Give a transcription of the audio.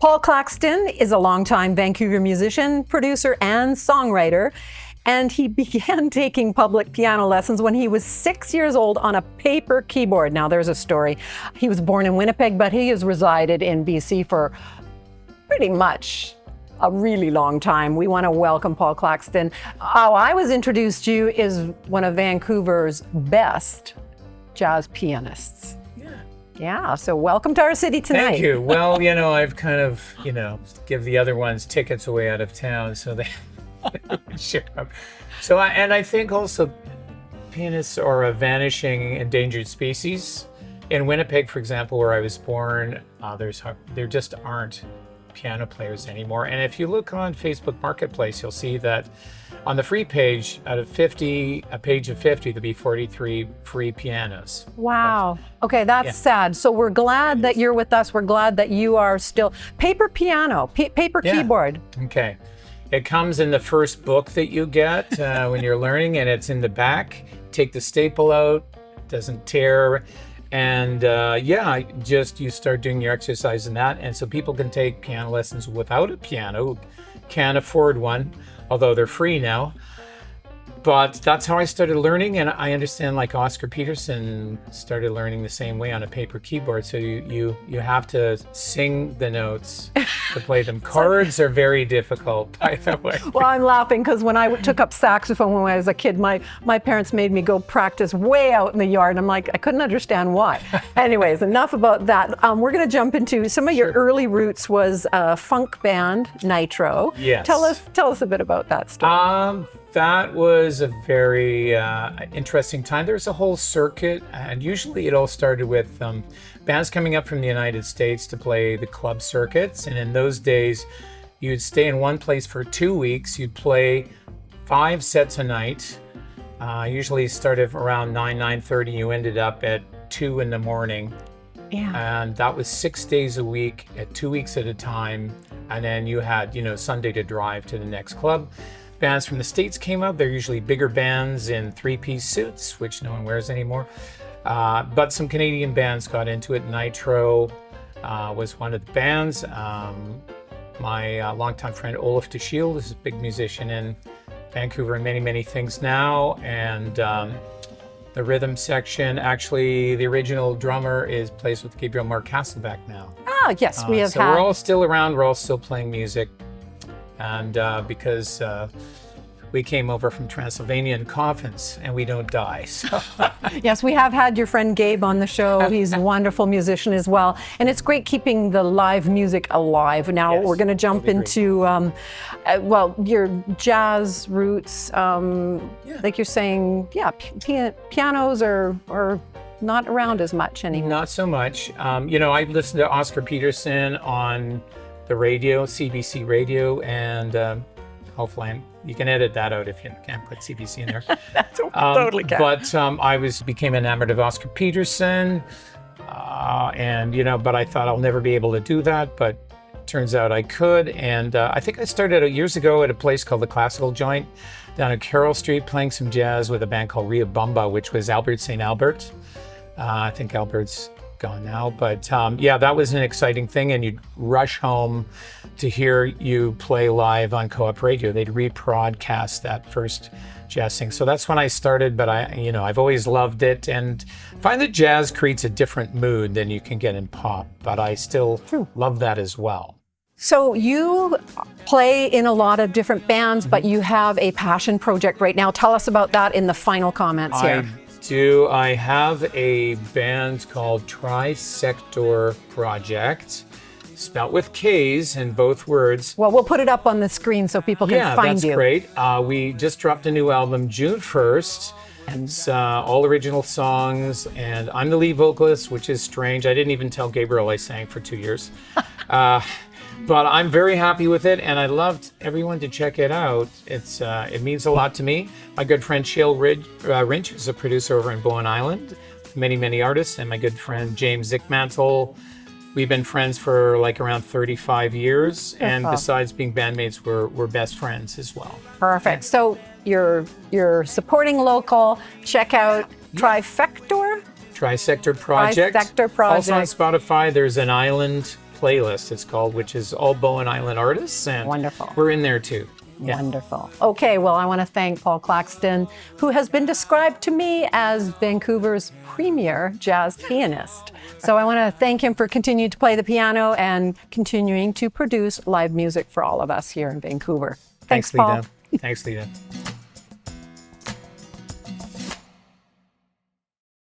Paul Claxton is a longtime Vancouver musician, producer, and songwriter. And he began taking public piano lessons when he was 6 years old on a paper keyboard. Now, there's a story. He was born in Winnipeg, but he has resided in BC for pretty much a really long time. We want to welcome Paul Claxton. How I was introduced to you is one of Vancouver's best jazz pianists. Yeah, so welcome to our city tonight. Thank you. Well, I've kind of, give the other ones tickets away out of town so they show up. So, I think also pianists are a vanishing endangered species. In Winnipeg, for example, where I was born, there just aren't piano players anymore. And if you look on Facebook Marketplace, you'll see that on the free page, out of 50, a page of 50, there'll be 43 free pianos. Wow. Okay, that's sad. So we're glad that you're with us. We're glad that you are still paper piano, paper keyboard. Okay. It comes in the first book that you get when you're learning, and it's in the back. Take the staple out, it doesn't tear. And you start doing your exercise in that. And so people can take piano lessons without a piano, can't afford one, although they're free now. But that's how I started learning. And I understand like Oscar Peterson started learning the same way on a paper keyboard. So you have to sing the notes to play them. Chords are very difficult, by the way. Well, I'm laughing because when I took up saxophone when I was a kid, my parents made me go practice way out in the yard. And I'm like, I couldn't understand why. Anyways, enough about that. We're going to jump into some of your early roots was a funk band, Nitro. Yes. Tell us a bit about that story. That was a very interesting time. There's a whole circuit, and usually it all started with bands coming up from the United States to play the club circuits. And in those days, you'd stay in one place for 2 weeks. You'd play 5 sets a night. Usually started around 9:30. You ended up at 2 in the morning. Yeah. And that was 6 days a week at 2 weeks at a time. And then you had, Sunday to drive to the next club. Bands from the States came up. They're usually bigger bands in 3-piece suits, which no one wears anymore. But some Canadian bands got into it. Nitro was one of the bands. My longtime friend Olaf de Shield is a big musician in Vancouver and many, many things now. And the rhythm section, actually, the original drummer plays with Gabriel Mark Hasselbeck now. Ah, yes, we have so we're all still around. We're all still playing music. And because we came over from Transylvania in coffins and we don't die. So. Yes, we have had your friend Gabe on the show. He's a wonderful musician as well. And it's great keeping the live music alive. Now we're going to jump into, your jazz roots. Like you're saying, pianos are not around as much anymore. Not so much. I listened to Oscar Peterson on the radio, CBC radio, and hopefully you can edit that out if you can't put CBC in there. That's totally can. But I became enamored of Oscar Peterson, but I thought I'll never be able to do that, but turns out I could. And I think I started years ago at a place called the Classical Joint down at Carroll Street, playing some jazz with a band called Ria Bumba, which was Albert St. Albert. I think Albert's gone now, but that was an exciting thing, and you'd rush home to hear you play live on Co-op Radio. They'd rebroadcast that first jazz thing. So that's when I started, but I've always loved it and find that jazz creates a different mood than you can get in pop, but I still love that as well. So you play in a lot of different bands, but you have a passion project right now. Tell us about that in the final comments here. I have a band called Trisector Project, spelt with K's in both words. Well, we'll put it up on the screen so people can find you. Yeah, that's great. We just dropped a new album June 1st. And it's all original songs, and I'm the lead vocalist, which is strange. I didn't even tell Gabriel I sang for 2 years. But I'm very happy with it, and I'd love everyone to check it out. It means a lot to me. My good friend Shale Rinch is a producer over in Bowen Island, many, many artists, and my good friend James Zickmantel. We've been friends for around 35 years, and besides being bandmates, we're best friends as well. Perfect. So you're supporting local. Check out Trisector Project. Trisector Project. Also on Spotify, there's an island playlist, it's called, which is all Bowen Island artists, and Wonderful. we're in there too. Yeah. Wonderful. Okay, well, I want to thank Paul Claxton, who has been described to me as Vancouver's premier jazz pianist. So I want to thank him for continuing to play the piano and continuing to produce live music for all of us here in Vancouver. Thanks, Paul. Lita. Thanks, Lita.